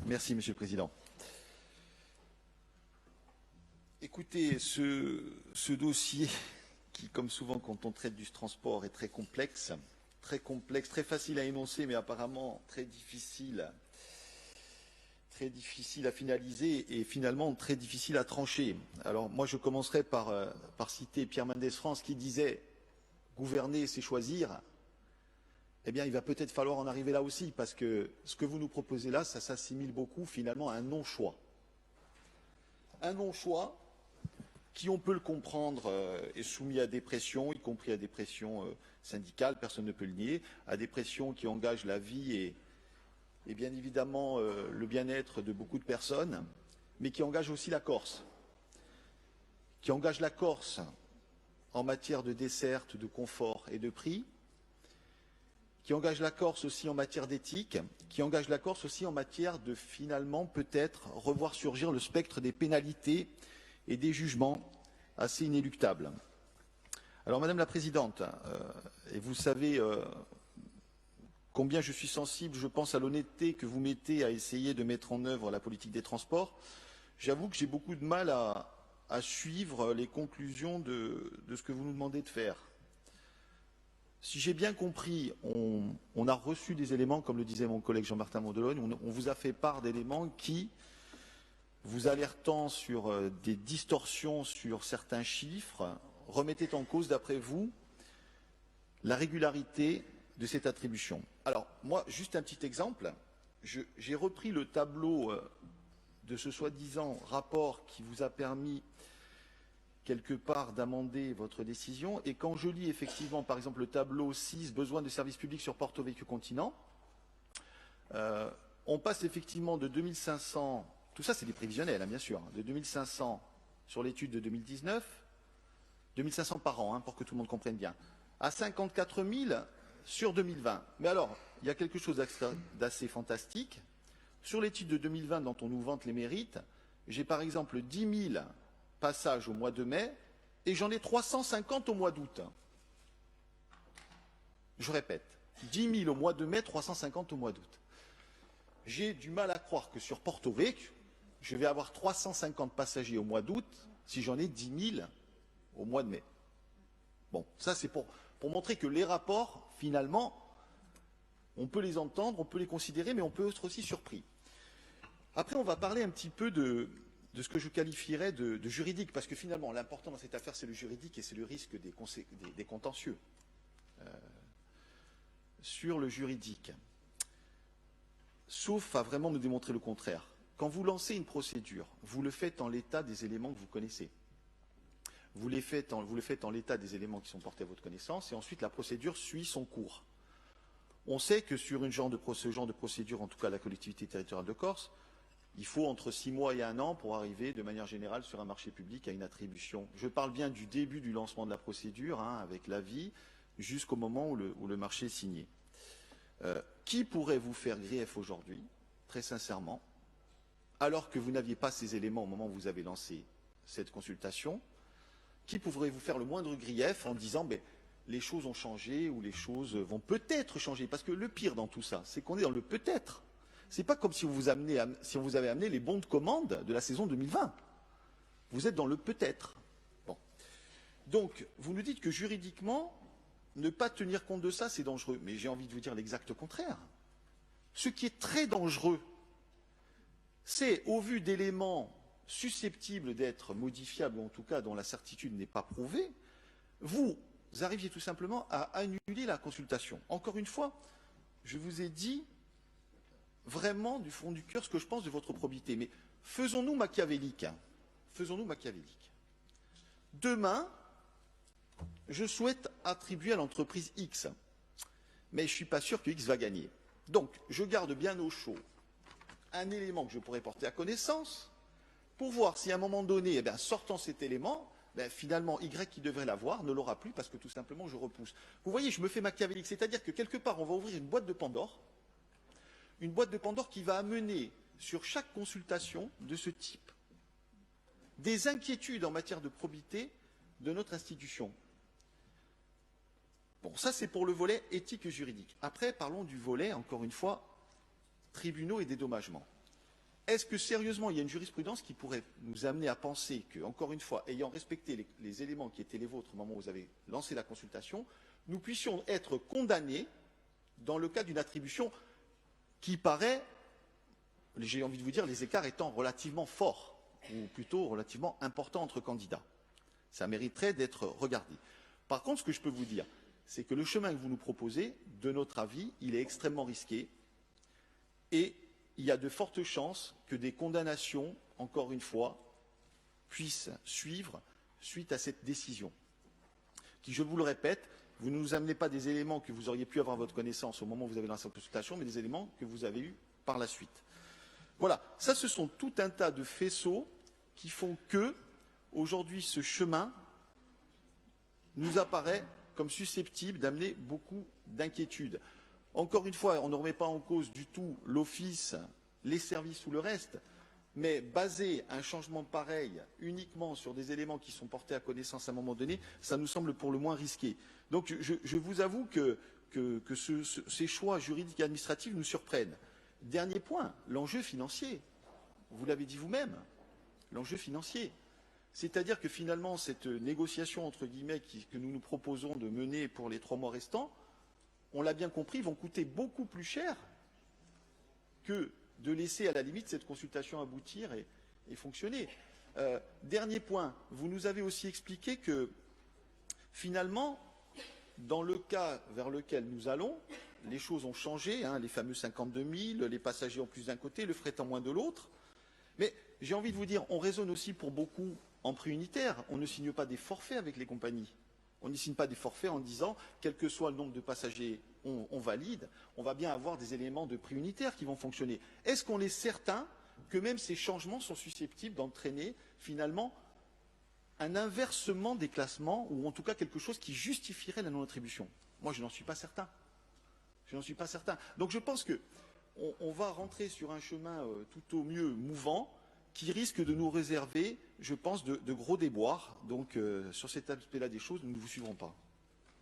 Merci, Monsieur le Président. Écoutez, ce dossier qui, comme souvent quand on traite du transport, est très complexe, très facile à énoncer, mais apparemment très difficile à finaliser et finalement très difficile à trancher. Alors moi, je commencerai par citer Pierre Mendès France qui disait « Gouverner, c'est choisir ». Eh bien, il va peut-être falloir en arriver là aussi, parce que ce que vous nous proposez là, ça s'assimile beaucoup finalement à un non-choix. Un non-choix qui, on peut le comprendre, est soumis à des pressions, y compris à des pressions syndicales, personne ne peut le nier, à des pressions qui engagent la vie et bien évidemment le bien-être de beaucoup de personnes, mais qui engagent aussi la Corse. Qui engagent la Corse en matière de desserte, de confort et de prix, qui engage la Corse aussi en matière d'éthique, qui engage la Corse aussi en matière de finalement peut-être revoir surgir le spectre des pénalités et des jugements assez inéluctables. Alors Madame la Présidente, et vous savez combien je suis sensible, je pense, à l'honnêteté que vous mettez à essayer de mettre en œuvre la politique des transports, j'avoue que j'ai beaucoup de mal à suivre les conclusions de ce que vous nous demandez de faire. Si j'ai bien compris, on a reçu des éléments, comme le disait mon collègue Jean-Martin Mondologne, on vous a fait part d'éléments qui, vous alertant sur des distorsions sur certains chiffres, remettaient en cause, d'après vous, la régularité de cette attribution. Alors, moi, juste un petit exemple. J'ai repris le tableau de ce soi-disant rapport qui vous a permis quelque part d'amender votre décision, et quand je lis effectivement par exemple le tableau 6, besoin de services publics sur Porto Vecchio Continent, on passe effectivement de 2500, tout ça c'est des prévisionnels hein, bien sûr, de 2500 sur l'étude de 2019, 2500 par an, hein, pour que tout le monde comprenne bien, à 54 000 sur 2020. Mais alors, il y a quelque chose d'assez fantastique. Sur l'étude de 2020 dont on nous vante les mérites, j'ai par exemple 10 000 passages au mois de mai, et j'en ai 350 au mois d'août. Je répète, 10 000 au mois de mai, 350 au mois d'août. J'ai du mal à croire que sur Porto Vecchio, je vais avoir 350 passagers au mois d'août si j'en ai 10 000 au mois de mai. Bon, ça c'est pour montrer que les rapports, finalement, on peut les entendre, on peut les considérer, mais on peut être aussi surpris. Après, on va parler un petit peu de ce que je qualifierais de juridique, parce que finalement, l'important dans cette affaire, c'est le juridique et c'est le risque des contentieux. Sur le juridique, sauf à vraiment me démontrer le contraire. Quand vous lancez une procédure, vous le faites en l'état des éléments que vous connaissez. Vous le faites en l'état des éléments qui sont portés à votre connaissance, et ensuite la procédure suit son cours. On sait que sur ce genre de procédure, en tout cas la collectivité territoriale de Corse, il faut entre 6 mois et 1 an pour arriver de manière générale sur un marché public à une attribution. Je parle bien du début du lancement de la procédure, hein, avec l'avis, jusqu'au moment où le marché est signé. Qui pourrait vous faire grief aujourd'hui, très sincèrement, alors que vous n'aviez pas ces éléments au moment où vous avez lancé cette consultation? Qui pourrait vous faire le moindre grief en disant ben, les choses ont changé ou les choses vont peut-être changer? Parce que le pire dans tout ça, c'est qu'on est dans le peut-être. Ce n'est pas comme si on vous avait amené les bons de commande de la saison 2020. Vous êtes dans le peut-être. Bon. Donc, vous nous dites que juridiquement, ne pas tenir compte de ça, c'est dangereux. Mais j'ai envie de vous dire l'exact contraire. Ce qui est très dangereux, c'est, au vu d'éléments susceptibles d'être modifiables, ou en tout cas dont la certitude n'est pas prouvée, vous arriviez tout simplement à annuler la consultation. Encore une fois, je vous ai dit vraiment du fond du cœur ce que je pense de votre probité. Mais faisons-nous machiavéliques. Hein. Faisons-nous machiavéliques. Demain, je souhaite attribuer à l'entreprise X. Mais je ne suis pas sûr que X va gagner. Donc, je garde bien au chaud un élément que je pourrais porter à connaissance pour voir si à un moment donné, eh bien, sortant cet élément, finalement, Y qui devrait l'avoir ne l'aura plus parce que tout simplement je repousse. Vous voyez, je me fais machiavélique. C'est-à-dire que quelque part, on va ouvrir une boîte de Pandore. Une boîte de Pandore qui va amener sur chaque consultation de ce type des inquiétudes en matière de probité de notre institution. Bon, ça c'est pour le volet éthique et juridique. Après, parlons du volet, encore une fois, tribunaux et dédommagement. Est-ce que sérieusement il y a une jurisprudence qui pourrait nous amener à penser que, encore une fois, ayant respecté les éléments qui étaient les vôtres au moment où vous avez lancé la consultation, nous puissions être condamnés dans le cas d'une attribution qui paraît, j'ai envie de vous dire, les écarts étant relativement forts, ou plutôt relativement importants entre candidats. Ça mériterait d'être regardé. Par contre, ce que je peux vous dire, c'est que le chemin que vous nous proposez, de notre avis, il est extrêmement risqué et il y a de fortes chances que des condamnations, encore une fois, puissent suivre suite à cette décision. Qui, je vous le répète, vous ne nous amenez pas des éléments que vous auriez pu avoir à votre connaissance au moment où vous avez lancé la consultation, mais des éléments que vous avez eus par la suite. Voilà, ça ce sont tout un tas de faisceaux qui font que, aujourd'hui, ce chemin nous apparaît comme susceptible d'amener beaucoup d'inquiétudes. Encore une fois, on ne remet pas en cause du tout l'office, les services ou le reste, mais baser un changement pareil uniquement sur des éléments qui sont portés à connaissance à un moment donné, ça nous semble pour le moins risqué. Donc je vous avoue que ces choix juridiques et administratifs nous surprennent. Dernier point, l'enjeu financier. Vous l'avez dit vous-même, l'enjeu financier. C'est-à-dire que finalement, cette négociation, entre guillemets, que nous nous proposons de mener pour les 3 mois restants, on l'a bien compris, vont coûter beaucoup plus cher que de laisser à la limite cette consultation aboutir et fonctionner. Dernier point, vous nous avez aussi expliqué que finalement, dans le cas vers lequel nous allons, les choses ont changé, hein, les fameux 52 000, les passagers en plus d'un côté, le fret en moins de l'autre. Mais j'ai envie de vous dire, on raisonne aussi pour beaucoup en prix unitaire. On ne signe pas des forfaits avec les compagnies. On ne signe pas des forfaits en disant, quel que soit le nombre de passagers, on valide. On va bien avoir des éléments de prix unitaire qui vont fonctionner. Est-ce qu'on est certain que même ces changements sont susceptibles d'entraîner finalement un inversement des classements, ou en tout cas quelque chose qui justifierait la non-attribution? Moi, je n'en suis pas certain. Je n'en suis pas certain. Donc je pense qu'on va rentrer sur un chemin tout au mieux mouvant, qui risque de nous réserver, je pense, de gros déboires. Donc, sur cet aspect-là des choses, nous ne vous suivrons pas.